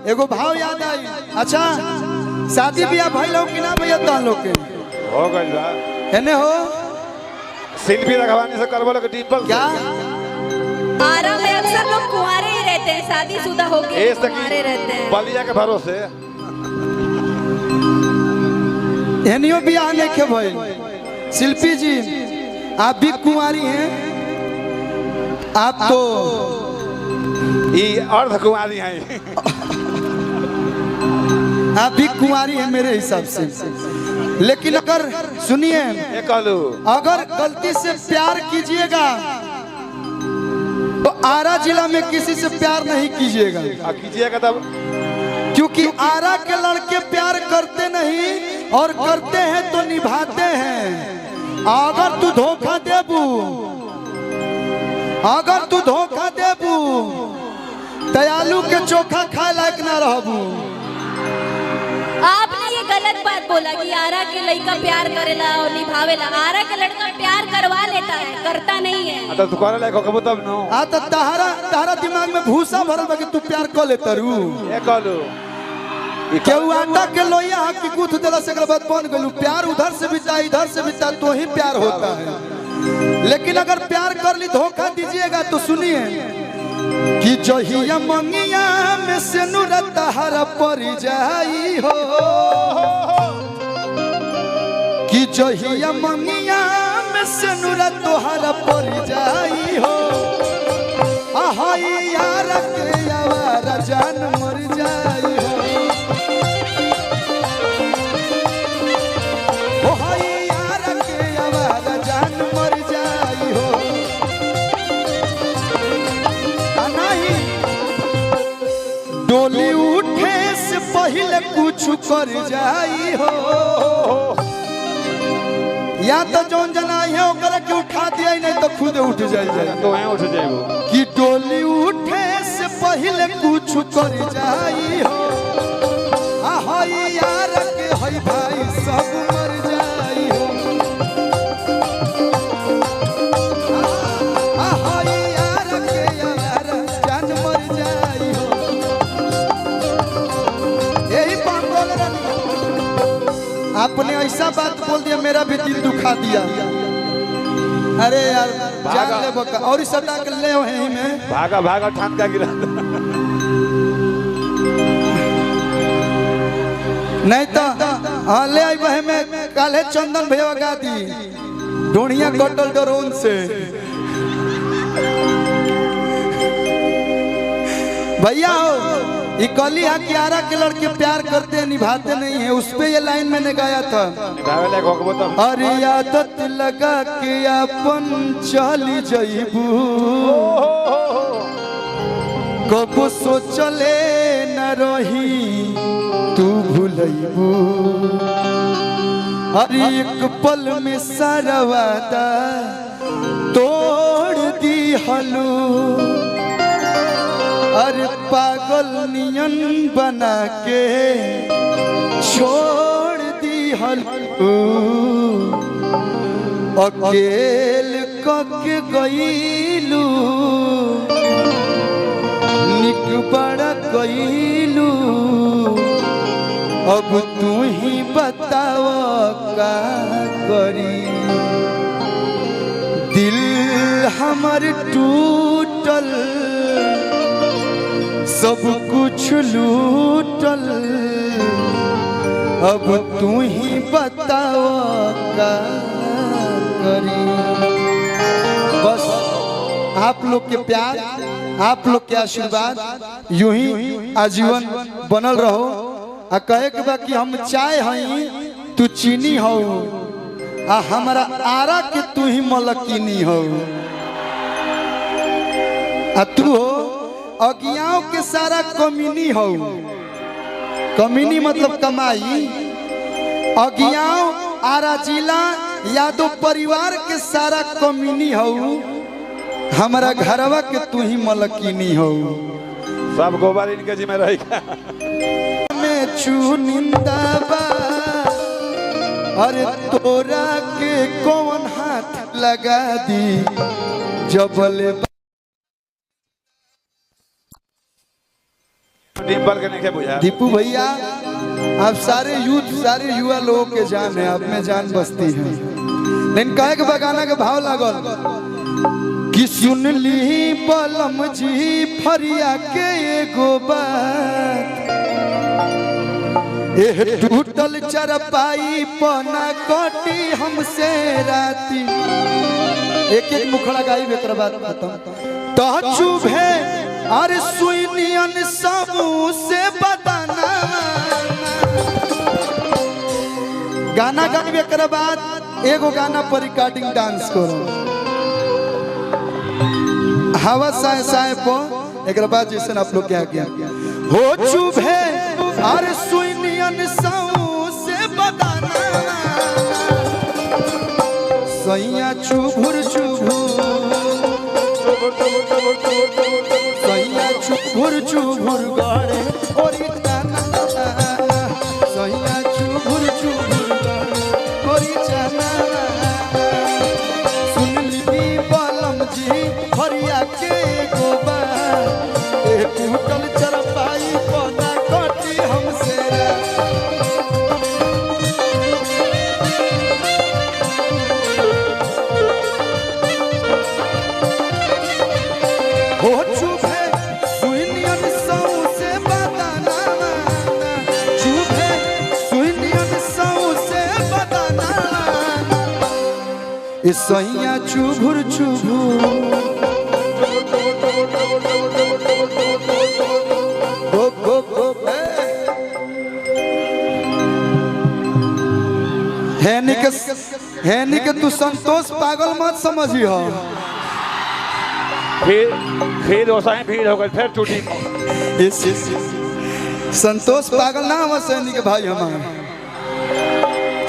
एगो भाव याद आई। अच्छा शादी ब्याह भाई लोग कि ना भैया तहन लोग के हो गइल बा एने हो शिल्पी रखवानी से करबो लोग डिंपल क्या आरा में अक्सर लोग कुंवारे ही रहते हैं, शादीशुदा होके कुंवारे रहते हैं। बलिया के भरोसे एनियो ब्याह नहीं के भाई। शिल्पी जी आप भी कुंवारी हैं, आप तो ये अर्ध कुमारी हैं। आप भी कुंवारी हैं मेरे हिसाब से। लेकिन अगर सुनिए अगर गलती से प्यार कीजिएगा तो आरा जिला में किसी से प्यार नहीं कीजिएगा। कीजिएगा तब क्योंकि आरा के लड़के प्यार करते नहीं और करते हैं तो निभाते हैं। अगर तू धोखा देबू दयालु के चोखा खाए लायक ना रहबू। आपने ये गलत बात बोला कि आरा के लड़का प्यार करेला और निभावेला। आरा के लड़का प्यार करवा लेता है, करता नहीं है। तो तू करे लायक होकबो तब न। आ त तहरा दिमाग में भूसा भरल बा कि तू प्यार कर लेता रू। ए कहलू केहू आटा के लोइया की गुथ देला से बाद बन गलू। प्यार उधर से बिता इधर से बिता तो ही प्यार होता है। लेकिन अगर प्यार कर ली धोखा दीजिएगा तो सुनिए कि जहिया मंगिया में से नुरत हरा पर जाई हो, कि जहिया मंगिया में से नुरत हरा पर जाई हो। आहाई यार के आवारा जान मर जाई हो। ओहाई यार के आवारा जान मर जाई हो। नहीं डोली उठे से पहले कुछ कर जाई हो। या तो जौन जना है ओकरा के उठा दिया नहीं तो खुद उठ जाए तो वहीं उठ जाएगो कि डोली उठे से पहले कुछ कर जाई हो। आहाई यार के हई भाई सब मर जाई हो। आहाई यार के यार जान मर जाई हो। यही बात बोल रहा। आपने ऐसा बात बोल दिया मेरा भी दिल दुखा दिया। अरे यार जान ले बका और इस सटा के ले वहीं में भागा भागा ठान का गिरा। नहीं तो हाँ ले आई वह में काले चंदन भैया गा दी ढोनिया कटल डरोन से। भैया हो इकली है कि आरा के लड़के प्यार करते हैं निभाते नहीं है। उस पे ये लाइन मैंने गाया था। अरे आदत लगा के अपन चली जईबू कबो सोचले न रही तू भूलैबू। अरे एक पल में सारा वादा तोड़ दी हलू। अरे पागल नियन बना के छोड़ दी हलू। अकेल कके गईलू निक बड़ा गईलू। अब तू ही बताओ का करी। दिल हमर टूटल सब कुछ लूटल। अब तू ही बताओ का करी। बस आप लोग के प्यार आप लोग के आशीर्वाद यूं ही आजीवन बनल रहो। आ कहे के बा कि हम चाय हई तू चीनी हो आ हमारा आरा के तू ही मलकिनी हो। आ तू हो अज्ञाओं के सारा कमीनी हो। कमीनी मतलब कमाई। अज्ञाओं आरा जिला यादव परिवार के सारा कमीनी हो। हमारा घरवा के तू ही मलकिनी हो। सब गोबर इनके जिम्मे रहेगा। में चुनिंदा बा अरे तोरा के कौन हाथ लगा दी जबले डिम्पल के नहीं बुझा दीपू भैया आप सारे युवा लोगों के जान है, आप में जान बसती है। लेकिन कहे के बगाना के भाव लागल कि सुन ली बलम जी फरिया के एगो बात, एह टूटल चरपाई पना कटी हमसे राती। एक एक मुखड़ा गाई बेकर बात खत्म तो चुप है अरे सुनियन सबू से बताना गाना गावे कर बाद एगो गाना पर रिकॉर्डिंग डांस करो हवा साए साए पो एक बाद जैसे आप लोग क्या किया हो चुप है अरे सुनियन सबू से बताना सैया चुभुर सैया चुभुर चुभुर गाड़े और इतना सैया चुभुर चुभुर गाड़े और इतना सुन ली बलम जी फरिया के गोबा एक टूटल चरपाई पौधा कटी हमसे हो चुप है सुनियन सौ से बताना चुप है सुनियन सौ से बताना इस सैया चुभुर चुभुर है कि तू संतोष पागल मत समझियो फिर ओसाई भीड़ हो गई फिर टूटी संतोष पागल ना हम सैनी के भाई हमारे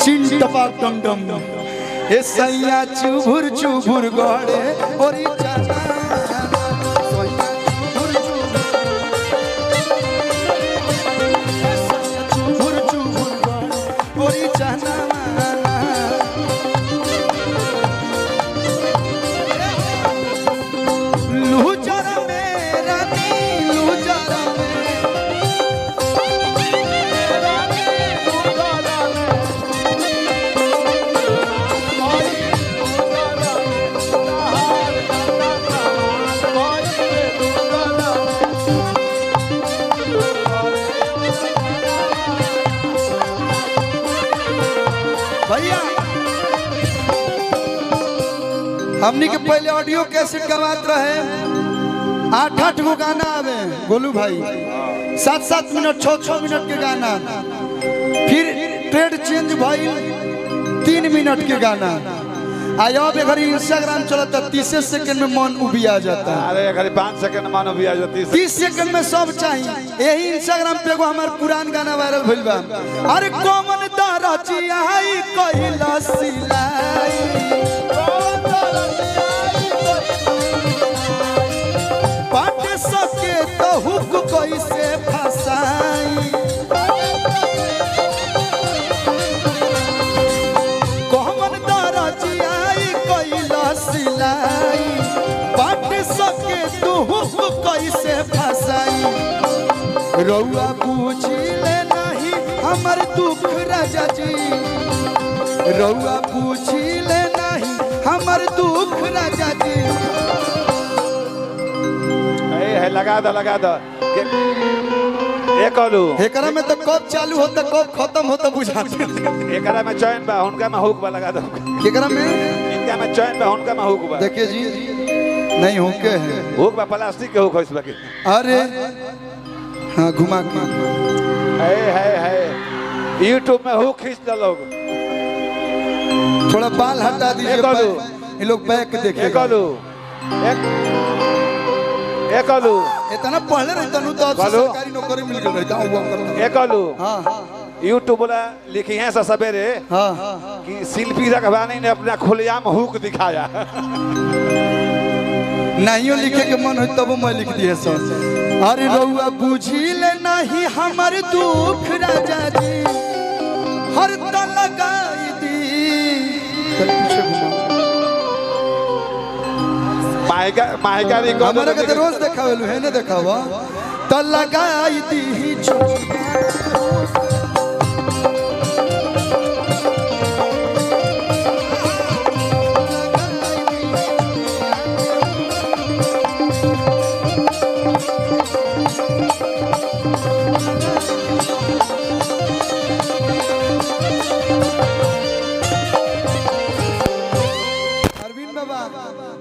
चिन टपा डम डम ए सैया चुभुर चुभुर गड़े और चुभुर चुभुर गड़े और जाना भैया हमनी के पहले ऑडियो कैसेट करवात रहे 8-8 गो गाना आवे गोलू भाई 7-7 मिनट 6-6 मिनट के गाना फिर ट्रेड चेंज भाई 3 मिनट के गाना आया अब इंस्टाग्राम चलता 30 सेकंड में मन उबी आ जाता है अरे खाली 5 सेकंड में मन उबी आ जाती 30 सेकंड में सब चाहिए यही इंस्टाग्राम पे एगो हमार पुरान गाना वायरल भइल बा अरे कौन दारा चियाई कहिला सिलाई पाट सके तो हुक कैसे फसाई कौन दारा चियाई कहिला सिलाई पाट सके तो हुक कैसे फसाई रउआ पूछिले नहीं हमर दुख राजा जी रउआ पूछिले नहीं हमर दुख राजा जी है लगा दो एक आलू एकरा में तो कब चालू होता कब खत्म होता बुझाते एकरा में चैन बा उनका में हुक बा लगा दो एकरा में इनका में चैन बा उनका में हुक बा देखिए जी नहीं होके है हुक बा प्लास्टिक के हुक है इसमें अरे हाँ घुमा के है यूट्यूब में हुक खींच दो लोग थोड़ा बाल हटा दीजिए ये लोग बैक देखे एक आलू इतना पढ़ले रहता नु तो सरकारी नौकरी मिल गई रहता हुआ करता एक आलू हां यूट्यूब वाला लिखी है सवेरे हां कि शिल्पी रघवानी ने अपना खुलेआम हुक दिखाया नहीं लिखे के मन हो तब मैं लिख दिए सर अरे रउआ बुझिले नहीं हमर दुख राजा जी हर त लगाई दी पीछे घुमा माइका रिकॉर्ड हमारे के रोज देखावेलु है ने देखावा तो लगाई दी